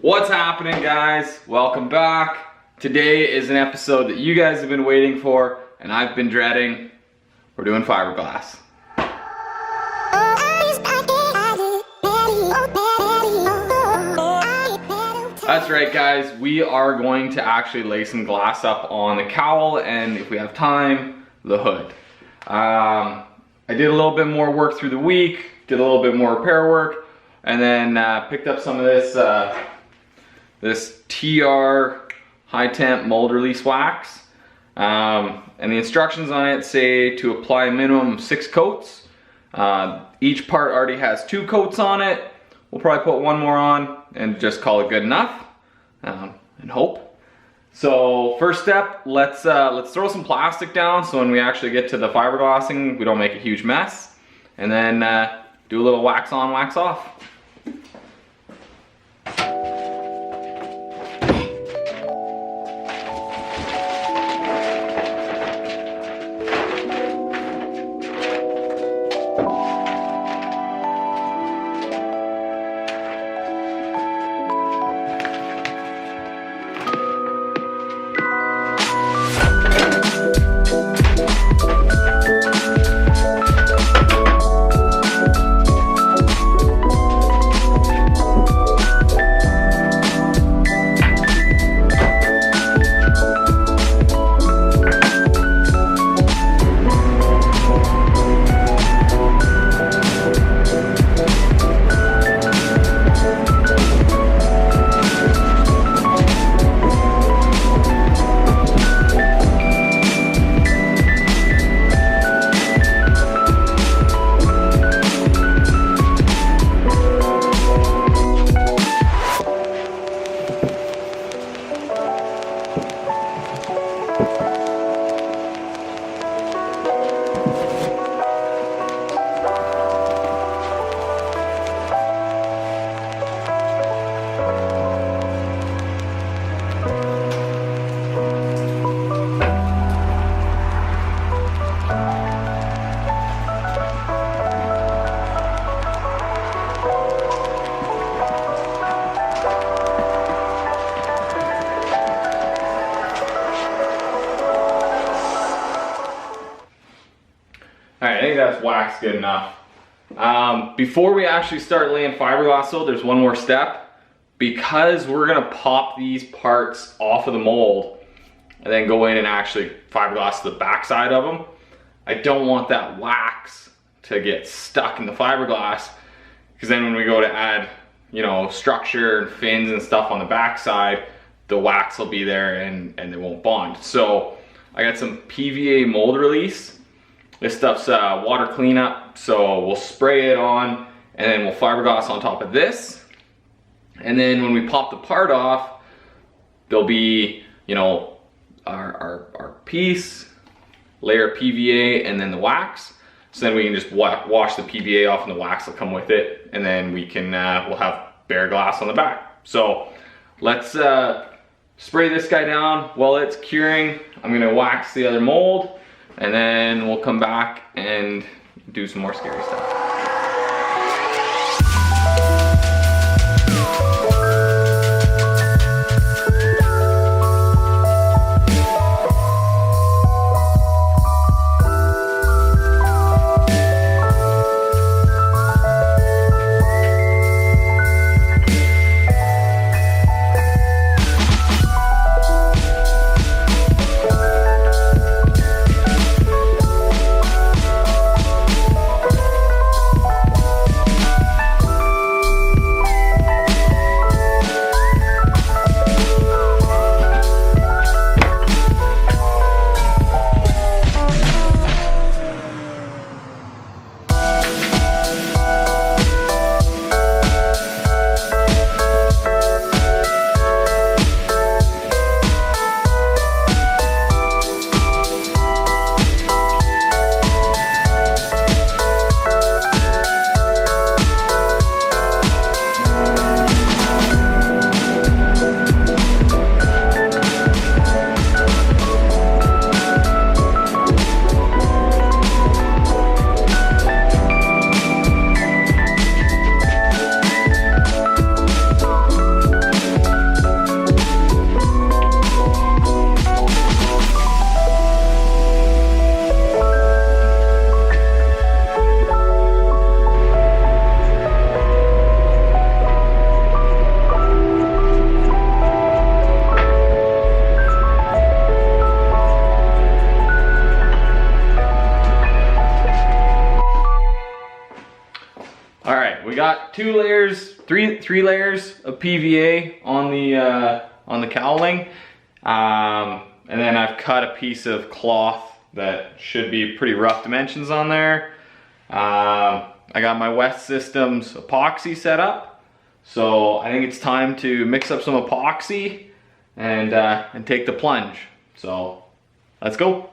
What's happening, guys? Welcome back. Today is an episode that you guys have been waiting for and I've been dreading. We're doing fiberglass. That's right, guys. We are going to actually lay some glass up on the cowl and, if we have time, the hood. I did a little bit more work through the week, did a little bit more repair work, and then picked up some of this this TR high temp mold release wax. And the instructions on it say to apply a minimum of 6 coats. Each part already has 2 coats on it. We'll probably put 1 more on and just call it good enough, and hope. So first step, let's throw some plastic down so when we actually get to the fiberglassing, we don't make a huge mess. And then do a little wax on, wax off. Alright, I think that's waxed good enough. Before we actually start laying fiberglass though, there's one more step. Because we're gonna pop these parts off of the mold and then go in and actually fiberglass the backside of them, I don't want that wax to get stuck in the fiberglass, because then when we go to add, you know, structure and fins and stuff on the backside, the wax will be there and they won't bond. So I got some PVA mold release. This stuff's water cleanup, so we'll spray it on and then we'll fiberglass on top of this. And then when we pop the part off, there'll be, you know, our piece, layer PVA, and then the wax. So then we can just wash the PVA off and the wax will come with it. And then we can, we'll have bare glass on the back. So let's spray this guy down while it's curing. I'm gonna wax the other mold, and then we'll come back and do some more scary stuff. got three layers of PVA on the cowling. And then I've cut a piece of cloth that should be pretty rough dimensions on there. I got my West Systems epoxy set up. So I think it's time to mix up some epoxy and take the plunge. So let's go.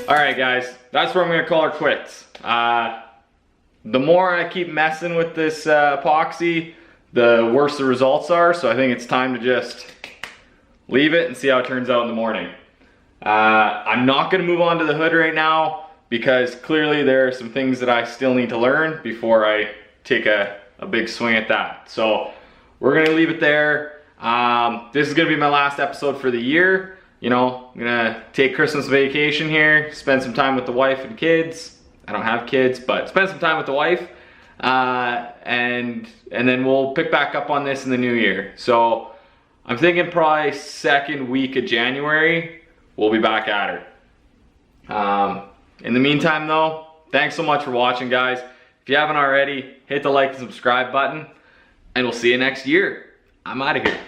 Alright guys, that's where I'm going to call her quits. The more I keep messing with this epoxy, the worse the results are, so I think it's time to just leave it and see how it turns out in the morning. I'm not going to move on to the hood right now because clearly there are some things that I still need to learn before I take a big swing at that. So we're going to leave it there. This is going to be my last episode for the year. You know, I'm gonna take Christmas vacation here, spend some time with the wife and kids. I don't have kids, but spend some time with the wife. And then we'll pick back up on this in the new year. So I'm thinking probably second week of January, we'll be back at her. In the meantime though, thanks so much for watching guys. If you haven't already, hit the like and subscribe button, and we'll see you next year. I'm out of here.